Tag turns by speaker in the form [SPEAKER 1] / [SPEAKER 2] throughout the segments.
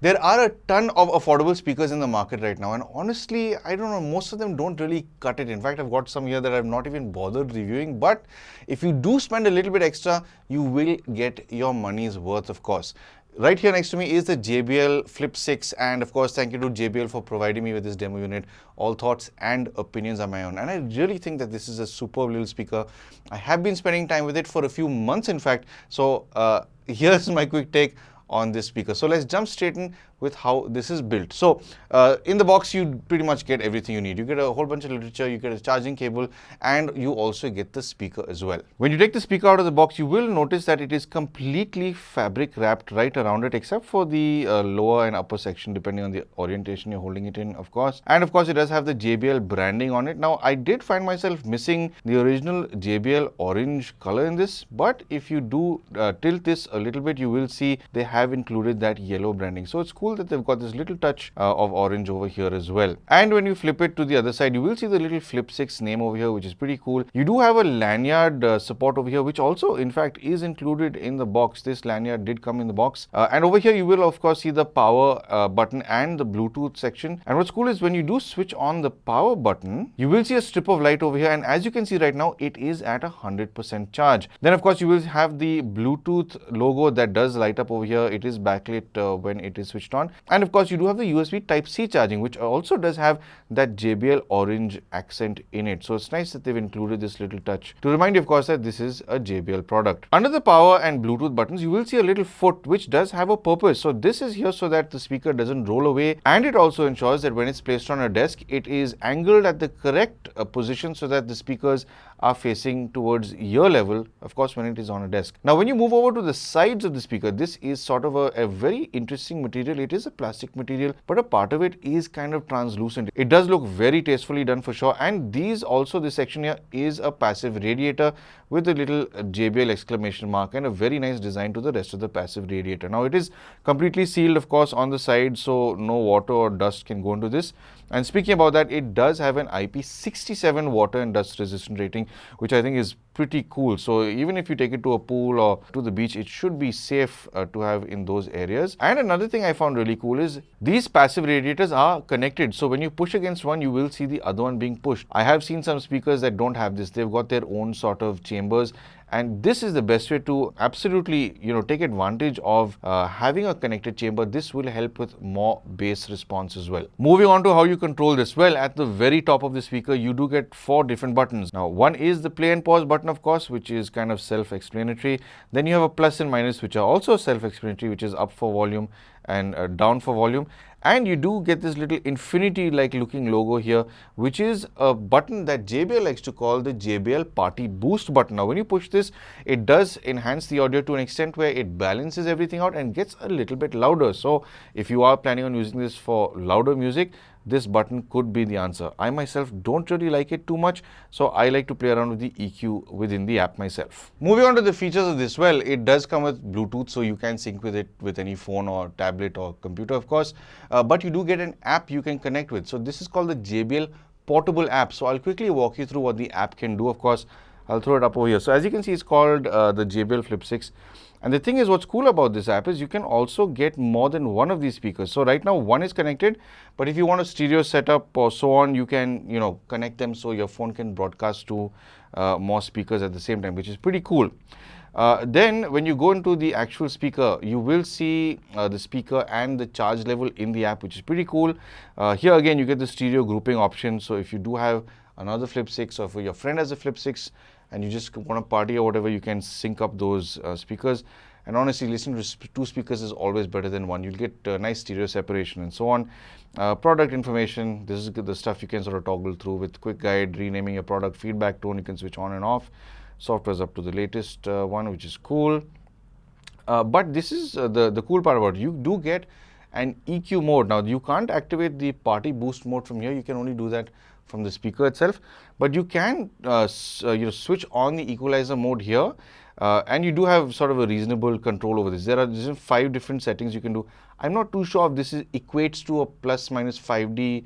[SPEAKER 1] There are a ton of affordable speakers in the market right now, and honestly, I don't know, most of them don't really cut it. In fact, I've got some here that I've not even bothered reviewing, but if you do spend a little bit extra, you will get your money's worth, of course. Right here next to me is the JBL Flip 6, and of course, thank you to JBL for providing me with this demo unit. All thoughts and opinions are my own, and I really think that this is a superb little speaker. I have been spending time with it for a few months, in fact. So here's my quick take on this speaker. So let's jump straight in with how this is built. So in the box, you pretty much get everything you need. You get a whole bunch of literature, you get a charging cable, and you also get the speaker as well. When you take the speaker out of the box, you will notice that it is completely fabric wrapped right around it, except for the lower and upper section, depending on the orientation you're holding it in, of course. And of course, it does have the JBL branding on it. Now, I did find myself missing the original JBL orange color in this, but if you do tilt this a little bit, you will see they have included that yellow branding. So it's cool that they've got this little touch of orange over here as well. And when you flip it to the other side, you will see the little Flip 6 name over here, which is pretty cool. You do have a lanyard support over here, which also in fact is included in the box. This lanyard did come in the box. And over here, you will of course see the power button and the Bluetooth section. And what's cool is when you do switch on the power button, you will see a strip of light over here. And as you can see right now, it is at 100% charge. Then of course, you will have the Bluetooth logo that does light up over here. It is backlit when it is switched on. And of course, you do have the USB Type-C charging, which also does have that JBL orange accent in it. So it's nice that they've included this little touch to remind you, of course, that this is a JBL product. Under the power and Bluetooth buttons, you will see a little foot, which does have a purpose. So this is here so that the speaker doesn't roll away. And it also ensures that when it's placed on a desk, it is angled at the correct position so that the speakers are facing towards ear level, of course, when it is on a desk. Now, when you move over to the sides of the speaker, this is sort of a very interesting material. It is a plastic material, but a part of it is kind of translucent. It does look very tastefully done for sure. And this section here is a passive radiator with a little JBL exclamation mark and a very nice design to the rest of the passive radiator. Now, it is completely sealed, of course, on the side, so no water or dust can go into this. And speaking about that, it does have an IP67 water and dust resistant rating, which I think is pretty cool. So even if you take it to a pool or to the beach, it should be safe to have in those areas. And another thing I found really cool is these passive radiators are connected. So when you push against one, you will see the other one being pushed. I have seen some speakers that don't have this. They've got their own sort of chambers. And this is the best way to absolutely, take advantage of having a connected chamber. This will help with more bass response as well. Moving on to how you control this. Well, at the very top of the speaker, you do get 4 different buttons. Now, one is the play and pause button, of course, which is kind of self-explanatory. Then you have a plus and minus, which are also self-explanatory, which is up for volume and down for volume. And you do get this little infinity-like looking logo here, which is a button that JBL likes to call the JBL Party Boost button. Now, when you push this, it does enhance the audio to an extent where it balances everything out and gets a little bit louder. So, if you are planning on using this for louder music, this button could be the answer. I myself don't really like it too much, so I like to play around with the EQ within the app myself. Moving on to the features of this, well, it does come with Bluetooth, so you can sync with it with any phone or tablet or computer, of course, but you do get an app you can connect with. So this is called the JBL Portable app. So I'll quickly walk you through what the app can do. Of course, I'll throw it up over here. So as you can see, it's called the JBL Flip 6. And the thing is, what's cool about this app is you can also get more than one of these speakers. So right now, one is connected, but if you want a stereo setup or so on, you can, connect them so your phone can broadcast to more speakers at the same time, which is pretty cool. Then when you go into the actual speaker, you will see the speaker and the charge level in the app, which is pretty cool. Here again, you get the stereo grouping option. So if you do have another Flip 6 or if your friend has a Flip 6 and you just want to party or whatever, you can sync up those speakers. And honestly, listening to 2 speakers is always better than one. You'll get nice stereo separation and so on. Product information, this is the stuff you can sort of toggle through with quick guide, renaming your product, feedback tone, you can switch on and off. Software is up to the latest one, which is cool. But this is the cool part about it. You do get an EQ mode. Now, you can't activate the party boost mode from here. You can only do that from the speaker itself. But you can switch on the equalizer mode here. And you do have sort of a reasonable control over this. There are 5 different settings you can do. I'm not too sure if this equates to a plus minus 5D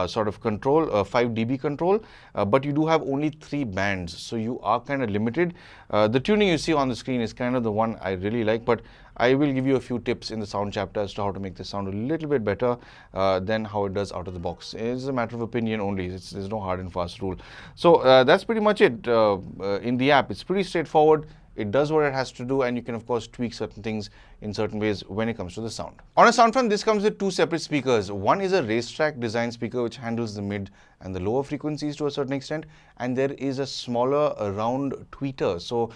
[SPEAKER 1] sort of control, 5 dB control, but you do have only 3 bands, so you are kind of limited. The tuning you see on the screen is kind of the one I really like, but I will give you a few tips in the sound chapter as to how to make this sound a little bit better than how it does out of the box. It's a matter of opinion only. There's no hard and fast rule. So that's pretty much it in the app. It's pretty straightforward. It does what it has to do, and you can of course tweak certain things in certain ways when it comes to the sound. On a sound front, this comes with 2 separate speakers. One is a racetrack design speaker which handles the mid and the lower frequencies to a certain extent, and there is a smaller round tweeter. So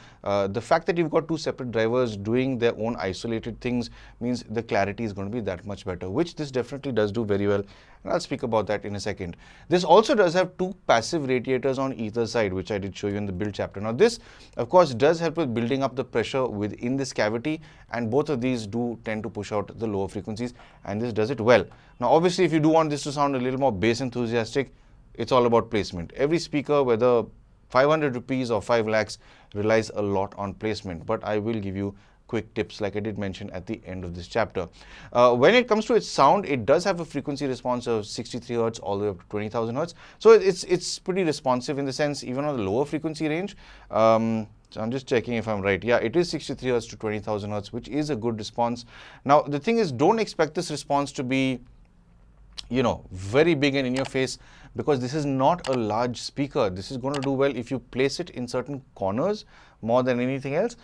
[SPEAKER 1] the fact that you've got 2 separate drivers doing their own isolated things means the clarity is going to be that much better, which this definitely does do very well, and I'll speak about that in a second. This also does have 2 passive radiators on either side, which I did show you in the build chapter. Now this of course does help with building up the pressure within this cavity, and both of these do tend to push out the lower frequencies, and this does it well. Now obviously if you do want this to sound a little more bass enthusiastic, it's all about placement. Every speaker, whether 500 rupees or 5 lakhs, relies a lot on placement, but I will give you quick tips like I did mention at the end of this chapter. When it comes to its sound, it does have a frequency response of 63 Hz all the way up to 20,000 Hz. So it's pretty responsive in the sense, even on the lower frequency range. So I'm just checking if I'm right. Yeah, it is 63 Hz to 20,000 Hz, which is a good response. Now, the thing is, don't expect this response to be, you know, very big and in your face, because this is not a large speaker. This is going to do well if you place it in certain corners more than anything else,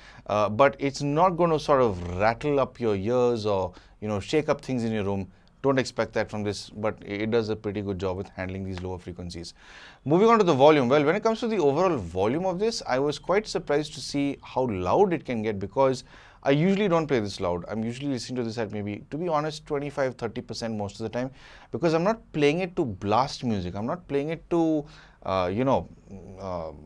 [SPEAKER 1] but it's not going to sort of rattle up your ears or, you know, shake up things in your room. Don't expect that from this, but it does a pretty good job with handling these lower frequencies. Moving on to the volume. Well, when it comes to the overall volume of this, I was quite surprised to see how loud it can get, because I usually don't play this loud. I'm usually listening to this at maybe, to be honest, 25-30% most of the time, because I'm not playing it to blast music. I'm not playing it to,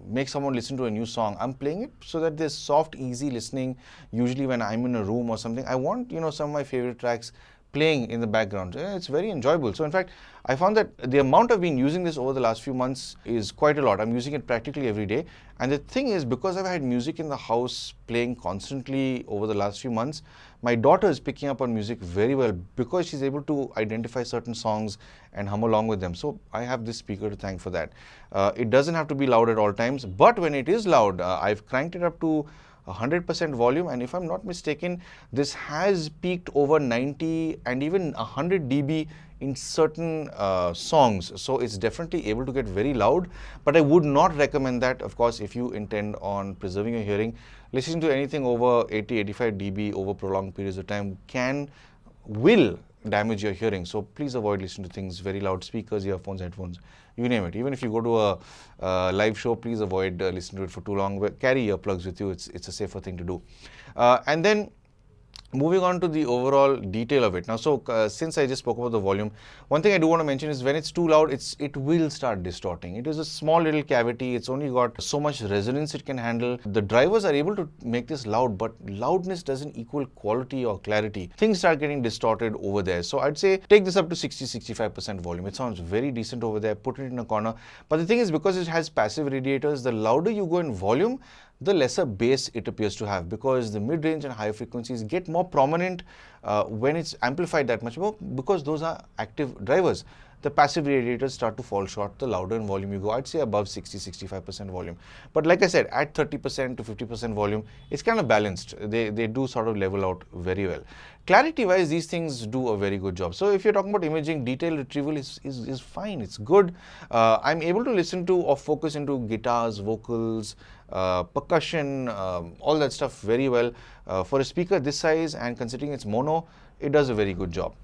[SPEAKER 1] make someone listen to a new song. I'm playing it so that there's soft, easy listening. Usually when I'm in a room or something, I want, you know, some of my favorite tracks playing in the background. It's very enjoyable. So in fact, I found that the amount I've been using this over the last few months is quite a lot. I'm using it practically every day. And the thing is, because I've had music in the house playing constantly over the last few months, my daughter is picking up on music very well because she's able to identify certain songs and hum along with them. So I have this speaker to thank for that. It doesn't have to be loud at all times, but when it is loud, I've cranked it up to 100% volume, and if I'm not mistaken, this has peaked over 90 and even 100 dB in certain songs. So it's definitely able to get very loud, but I would not recommend that, of course, if you intend on preserving your hearing. Listening to anything over 80-85 dB over prolonged periods of time will damage your hearing. So please avoid listening to things very loud, speakers, earphones, headphones, you name it. Even if you go to a live show, please avoid listening to it for too long. Carry earplugs with you. It's a safer thing to do. And then moving on to the overall detail of it. Now, so since I just spoke about the volume, one thing I do want to mention is when it's too loud, it will start distorting. It is a small little cavity. It's only got so much resonance it can handle. The drivers are able to make this loud, but loudness doesn't equal quality or clarity. Things start getting distorted over there. So I'd say take this up to 60-65% volume. It sounds very decent over there. Put it in a corner. But the thing is, because it has passive radiators, the louder you go in volume, the lesser bass it appears to have, because the mid-range and higher frequencies get more prominent when it's amplified that much more, because those are active drivers. The passive radiators start to fall short the louder in volume you go. I'd say above 60-65% volume. But like I said, at 30% to 50% volume, it's kind of balanced. They do sort of level out very well. Clarity-wise, these things do a very good job. So if you're talking about imaging, detail retrieval is fine. It's good. I'm able to listen to or focus into guitars, vocals, percussion, all that stuff very well. For a speaker this size and considering it's mono, it does a very good job.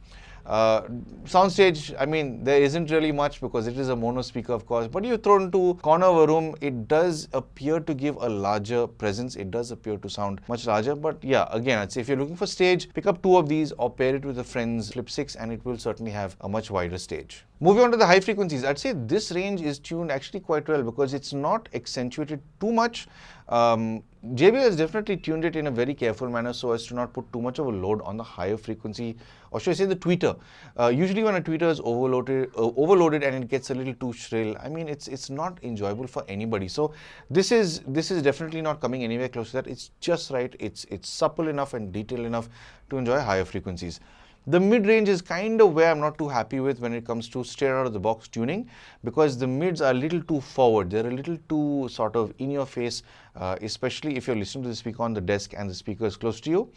[SPEAKER 1] Soundstage, I mean, there isn't really much because it is a mono speaker, of course, but you throw it into corner of a room, it does appear to give a larger presence. It does appear to sound much larger, but yeah, again, I'd say if you're looking for stage, pick up 2 of these or pair it with a friend's Flip 6 and it will certainly have a much wider stage. Moving on to the high frequencies, I'd say this range is tuned actually quite well because it's not accentuated too much. JBL has definitely tuned it in a very careful manner so as to not put too much of a load on the higher frequency, or should I say the tweeter. Usually when a tweeter is overloaded and it gets a little too shrill, I mean, it's not enjoyable for anybody. So this is definitely not coming anywhere close to that. It's just right. It's supple enough and detailed enough to enjoy higher frequencies. The mid-range is kind of where I'm not too happy with when it comes to straight out of the box tuning, because the mids are a little too forward. They're a little too sort of in your face, especially if you're listening to the speaker on the desk and the speaker is close to you.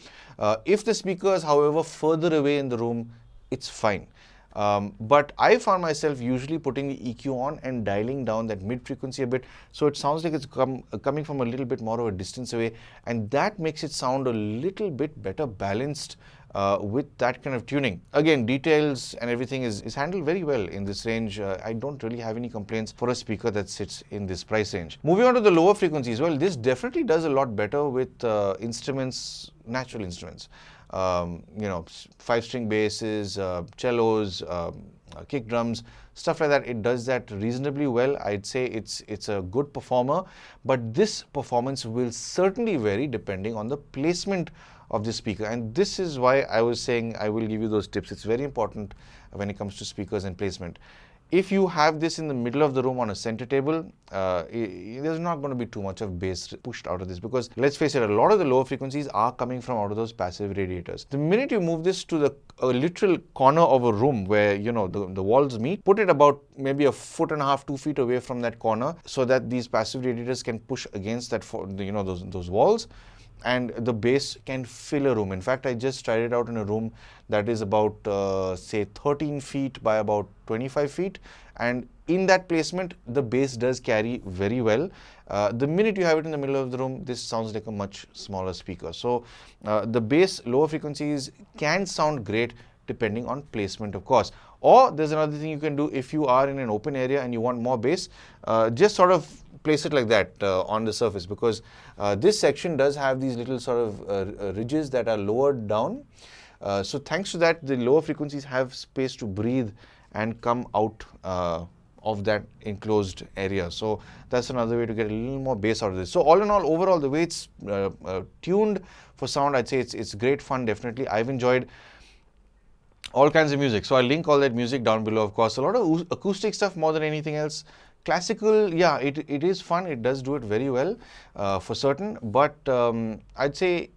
[SPEAKER 1] If the speaker is, however, further away in the room, it's fine. But I found myself usually putting the EQ on and dialing down that mid frequency a bit, so it sounds like it's coming from a little bit more of a distance away, and that makes it sound a little bit better balanced with that kind of tuning. Again, details and everything is handled very well in this range. I don't really have any complaints for a speaker that sits in this price range. Moving on to the lower frequencies, well, this definitely does a lot better with instruments, natural instruments. 5-string basses, cellos, kick drums, stuff like that. It does that reasonably well. I'd say it's a good performer, but this performance will certainly vary depending on the placement of the speaker. And this is why I was saying I will give you those tips. It's very important when it comes to speakers and placement. If you have this in the middle of the room on a center table, there's not going to be too much of bass pushed out of this, because let's face it, a lot of the lower frequencies are coming from out of those passive radiators. The minute you move this to a literal corner of a room where the walls meet, put it about maybe 1.5 feet, 2 feet away from that corner, so that these passive radiators can push against that those walls, and the bass can fill a room. In fact, I just tried it out in a room that is about say 13 feet by about 25 feet, and in that placement the bass does carry very well. The minute you have it in the middle of the room, this sounds like a much smaller speaker. So the bass lower frequencies can sound great depending on placement, of course. Or there's another thing you can do. If you are in an open area and you want more bass, just sort of place it like that on the surface, because this section does have these little sort of ridges that are lowered down. So thanks to that, the lower frequencies have space to breathe and come out of that enclosed area. So that's another way to get a little more bass out of this. So all in all, overall, the way it's tuned for sound, I'd say it's great fun, definitely. I've enjoyed all kinds of music. So I'll link all that music down below, of course. A lot of acoustic stuff more than anything else. Classical, yeah, it is fun. It does do it very well for certain. But I'd say,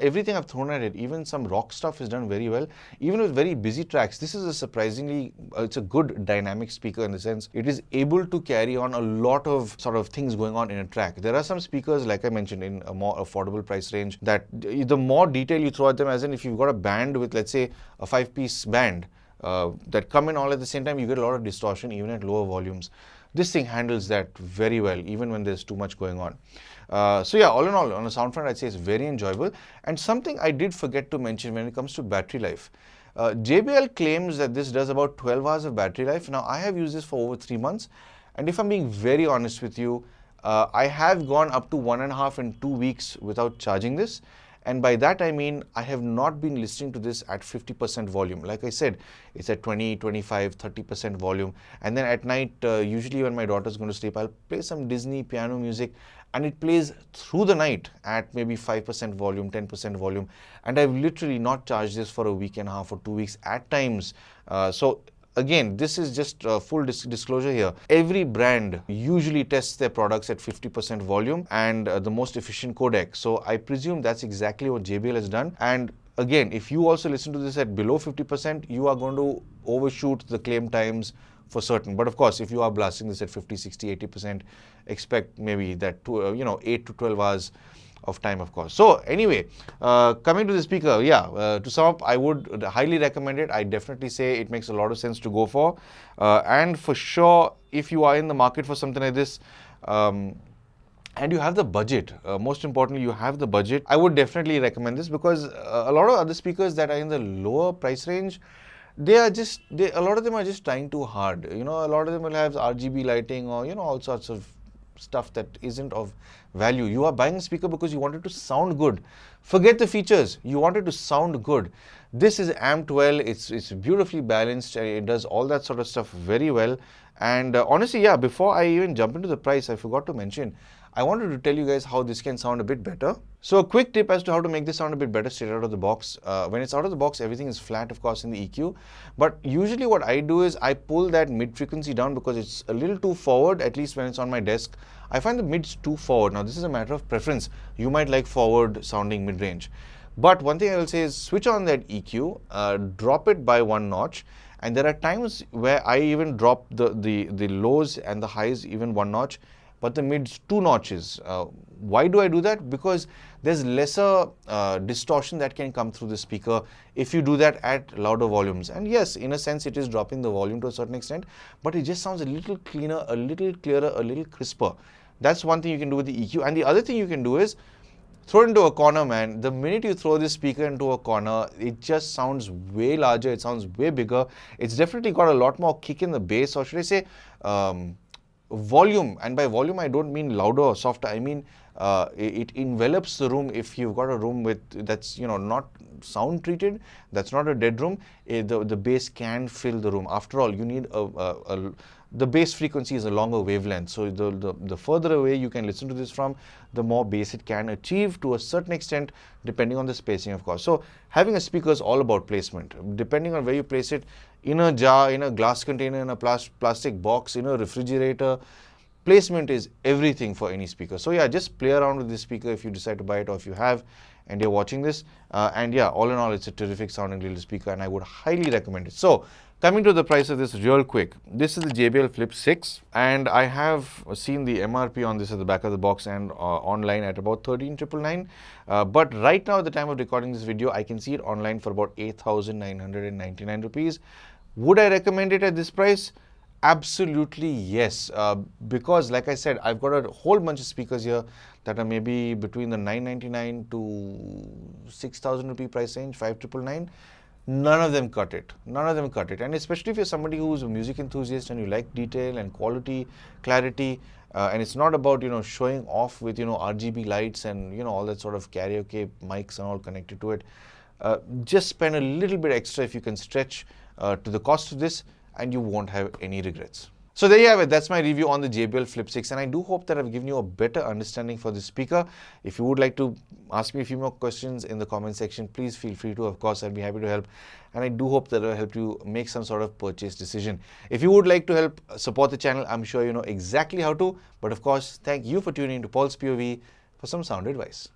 [SPEAKER 1] everything I've thrown at it, even some rock stuff is done very well. Even with very busy tracks, this is a surprisingly, it's a good dynamic speaker in the sense it is able to carry on a lot of sort of things going on in a track. There are some speakers, like I mentioned, in a more affordable price range, that the more detail you throw at them, as in if you've got a band with, let's say, a 5-piece band, that come in all at the same time, you get a lot of distortion even at lower volumes. This thing handles that very well, even when there's too much going on. So yeah, all in all, on a sound front, I'd say it's very enjoyable. And something I did forget to mention when it comes to battery life. JBL claims that this does about 12 hours of battery life. Now, I have used this for over 3 months. And if I'm being very honest with you, I have gone up to 1.5 and 2 weeks without charging this. And by that I mean I have not been listening to this at 50% volume. Like I said, it's at 20, 25, 30% volume. And then at night, usually when my daughter's going to sleep, I'll play some Disney piano music, and it plays through the night at maybe 5% volume, 10% volume. And I've literally not charged this for a week and a half or 2 weeks at times. So again, this is just full disclosure here. Every brand usually tests their products at 50% volume and the most efficient codec. So I presume that's exactly what JBL has done. And again, if you also listen to this at below 50%, you are going to overshoot the claim times for certain. But of course, if you are blasting this at 50, 60, 80%, expect maybe that 8 to 12 hours of time, of course. So anyway, coming to the speaker, yeah, to sum up, I would highly recommend it. I definitely say it makes a lot of sense to go for. And for sure, if you are in the market for something like this, and you have the budget, most importantly, you have the budget, I would definitely recommend this, because a lot of other speakers that are in the lower price range, a lot of them are just trying too hard. A lot of them will have RGB lighting or, all sorts of stuff that isn't of value. You are buying a speaker because you want it to sound good. Forget the features. You want it to sound good. This is amped well. It's beautifully balanced. It does all that sort of stuff very well. And honestly, yeah, before I even jump into the price, I forgot to mention, I wanted to tell you guys how this can sound a bit better. So a quick tip as to how to make this sound a bit better straight out of the box. When it's out of the box, everything is flat, of course, in the EQ. But usually what I do is I pull that mid frequency down because it's a little too forward, at least when it's on my desk. I find the mids too forward. Now, this is a matter of preference. You might like forward sounding mid-range. But one thing I will say is switch on that EQ, drop it by 1 notch. And there are times where I even drop the lows and the highs even 1 notch, but the mids 2 notches. Why do I do that? Because there's lesser distortion that can come through the speaker if you do that at louder volumes. And yes, in a sense, it is dropping the volume to a certain extent, but it just sounds a little cleaner, a little clearer, a little crisper. That's one thing you can do with the EQ. And the other thing you can do is throw it into a corner, man. The minute you throw this speaker into a corner, it just sounds way larger. It sounds way bigger. It's definitely got a lot more kick in the bass, or should I say volume. And by volume, I don't mean louder or softer. I mean it envelops the room. If you've got a room with that's not sound treated, that's not a dead room, the bass can fill the room. After all, you need the bass frequency is a longer wavelength. So the further away you can listen to this from, the more bass it can achieve to a certain extent, depending on the spacing, of course. So having a speaker is all about placement. Depending on where you place it, in a jar, in a glass container, in a plastic box, in a refrigerator, placement is everything for any speaker. So yeah, just play around with this speaker if you decide to buy it, or if you have and you're watching this. And yeah, all in all, it's a terrific sounding little speaker, and I would highly recommend it. So coming to the price of this real quick, this is the JBL Flip 6, and I have seen the MRP on this at the back of the box and online at about 13,999. But right now, at the time of recording this video, I can see it online for about 8,999 rupees. Would I recommend it at this price? Absolutely yes, because like I said, I've got a whole bunch of speakers here that are maybe between the 999 to 6,000 rupee price range, 5,999. None of them cut it. None of them cut it. And especially if you're somebody who's a music enthusiast and you like detail and quality, clarity, and it's not about showing off with RGB lights and all that sort of karaoke mics and all connected to it. Just spend a little bit extra if you can stretch to the cost of this, and you won't have any regrets. So there you have it. That's my review on the JBL Flip 6, and I do hope that I've given you a better understanding for this speaker. If you would like to ask me a few more questions in the comment section, please feel free to. Of course, I'll be happy to help, and I do hope that I'll help you make some sort of purchase decision. If you would like to help support the channel, I'm sure you know exactly how to. But of course, thank you for tuning in to Paul's POV for some sound advice.